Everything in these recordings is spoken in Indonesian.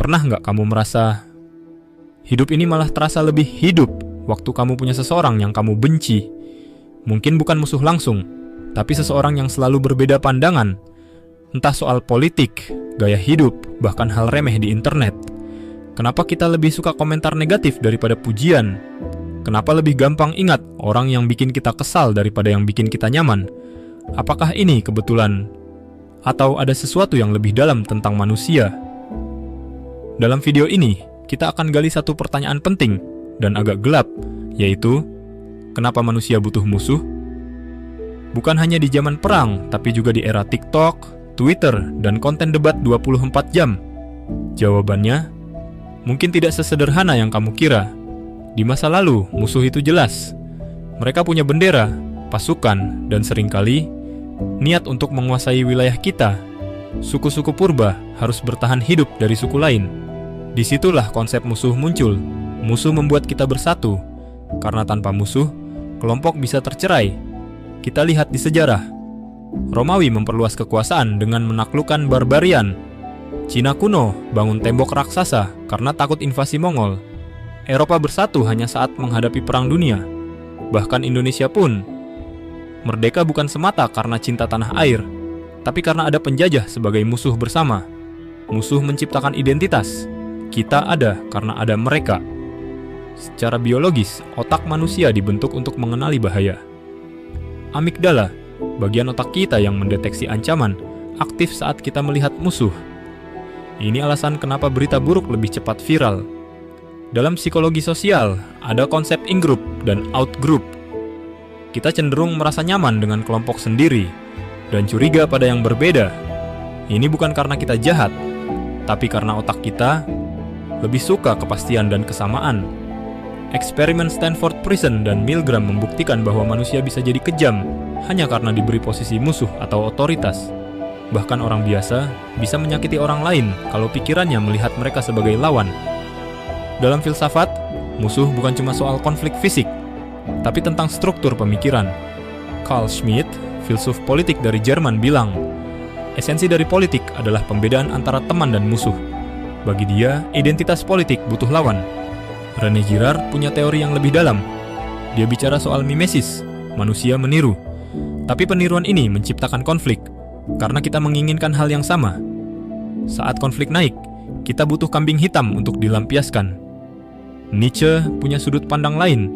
Pernah nggak kamu merasa hidup ini malah terasa lebih hidup waktu kamu punya seseorang yang kamu benci? Mungkin bukan musuh langsung, tapi seseorang yang selalu berbeda pandangan. Entah soal politik, gaya hidup, bahkan hal remeh di internet. Kenapa kita lebih suka komentar negatif daripada pujian? Kenapa lebih gampang ingat orang yang bikin kita kesal daripada yang bikin kita nyaman? Apakah ini kebetulan? Atau ada sesuatu yang lebih dalam tentang manusia? Dalam video ini, kita akan gali satu pertanyaan penting dan agak gelap, yaitu, kenapa manusia butuh musuh? Bukan hanya di zaman perang, tapi juga di era TikTok, Twitter, dan konten debat 24 jam. Jawabannya, mungkin tidak sesederhana yang kamu kira. Di masa lalu, musuh itu jelas. Mereka punya bendera, pasukan, dan seringkali niat untuk menguasai wilayah kita. Suku-suku purba harus bertahan hidup dari suku lain. Disitulah konsep musuh muncul. Musuh membuat kita bersatu. Karena tanpa musuh, kelompok bisa tercerai. Kita lihat di sejarah. Romawi memperluas kekuasaan dengan menaklukkan barbarian. Cina kuno bangun tembok raksasa karena takut invasi Mongol. Eropa bersatu hanya saat menghadapi perang dunia. Bahkan Indonesia pun merdeka bukan semata karena cinta tanah air, tapi karena ada penjajah sebagai musuh bersama. Musuh menciptakan identitas. Kita ada karena ada mereka. Secara biologis, otak manusia dibentuk untuk mengenali bahaya. Amigdala, bagian otak kita yang mendeteksi ancaman, aktif saat kita melihat musuh. Ini alasan kenapa berita buruk lebih cepat viral. Dalam psikologi sosial, ada konsep in-group dan out-group. Kita cenderung merasa nyaman dengan kelompok sendiri dan curiga pada yang berbeda. Ini bukan karena kita jahat, tapi karena otak kita lebih suka kepastian dan kesamaan. Eksperimen Stanford Prison dan Milgram membuktikan bahwa manusia bisa jadi kejam hanya karena diberi posisi musuh atau otoritas. Bahkan orang biasa bisa menyakiti orang lain kalau pikirannya melihat mereka sebagai lawan. Dalam filsafat, musuh bukan cuma soal konflik fisik, tapi tentang struktur pemikiran. Carl Schmitt, filsuf politik dari Jerman, bilang, esensi dari politik adalah pembedaan antara teman dan musuh. Bagi dia, identitas politik butuh lawan. René Girard punya teori yang lebih dalam. Dia bicara soal mimesis, manusia meniru. Tapi peniruan ini menciptakan konflik, karena kita menginginkan hal yang sama. Saat konflik naik, kita butuh kambing hitam untuk dilampiaskan. Nietzsche punya sudut pandang lain.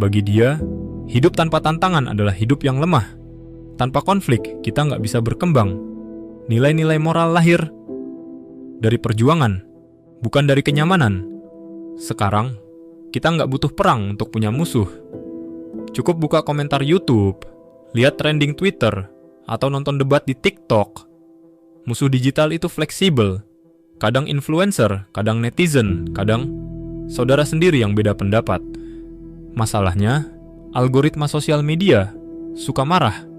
Bagi dia, hidup tanpa tantangan adalah hidup yang lemah. Tanpa konflik, kita nggak bisa berkembang. Nilai-nilai moral lahir dari perjuangan, bukan dari kenyamanan. Sekarang, kita nggak butuh perang untuk punya musuh. Cukup buka komentar YouTube, lihat trending Twitter, atau nonton debat di TikTok. Musuh digital itu fleksibel. Kadang influencer, kadang netizen, kadang saudara sendiri yang beda pendapat. Masalahnya, algoritma sosial media suka marah.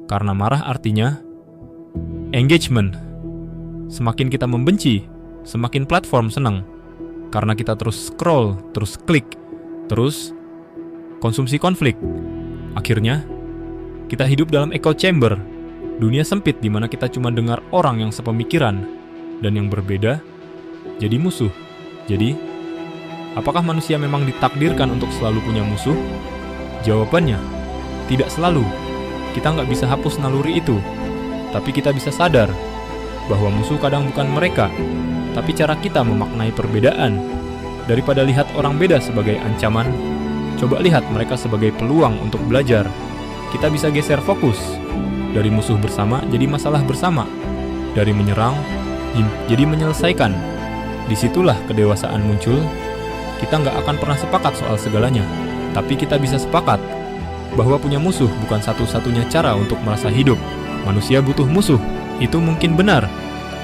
Karena marah artinya engagement. Semakin kita membenci, semakin platform senang. Karena kita terus scroll, terus klik, terus konsumsi konflik. Akhirnya, kita hidup dalam echo chamber. Dunia sempit di mana kita cuma dengar orang yang sepemikiran dan yang berbeda jadi musuh. Jadi, apakah manusia memang ditakdirkan untuk selalu punya musuh? Jawabannya, tidak selalu. Kita nggak bisa hapus naluri itu. Tapi kita bisa sadar bahwa musuh kadang bukan mereka, tapi cara kita memaknai perbedaan. Daripada lihat orang beda sebagai ancaman, coba lihat mereka sebagai peluang untuk belajar. Kita bisa geser fokus dari musuh bersama jadi masalah bersama, dari menyerang jadi menyelesaikan. Disitulah kedewasaan muncul. Kita nggak akan pernah sepakat soal segalanya, tapi kita bisa sepakat bahwa punya musuh bukan satu-satunya cara untuk merasa hidup. Manusia butuh musuh, itu mungkin benar.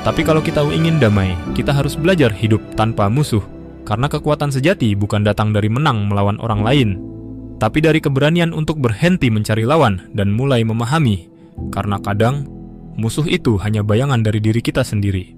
Tapi kalau kita ingin damai, kita harus belajar hidup tanpa musuh. Karena kekuatan sejati bukan datang dari menang melawan orang lain, tapi dari keberanian untuk berhenti mencari lawan dan mulai memahami. Karena kadang, musuh itu hanya bayangan dari diri kita sendiri.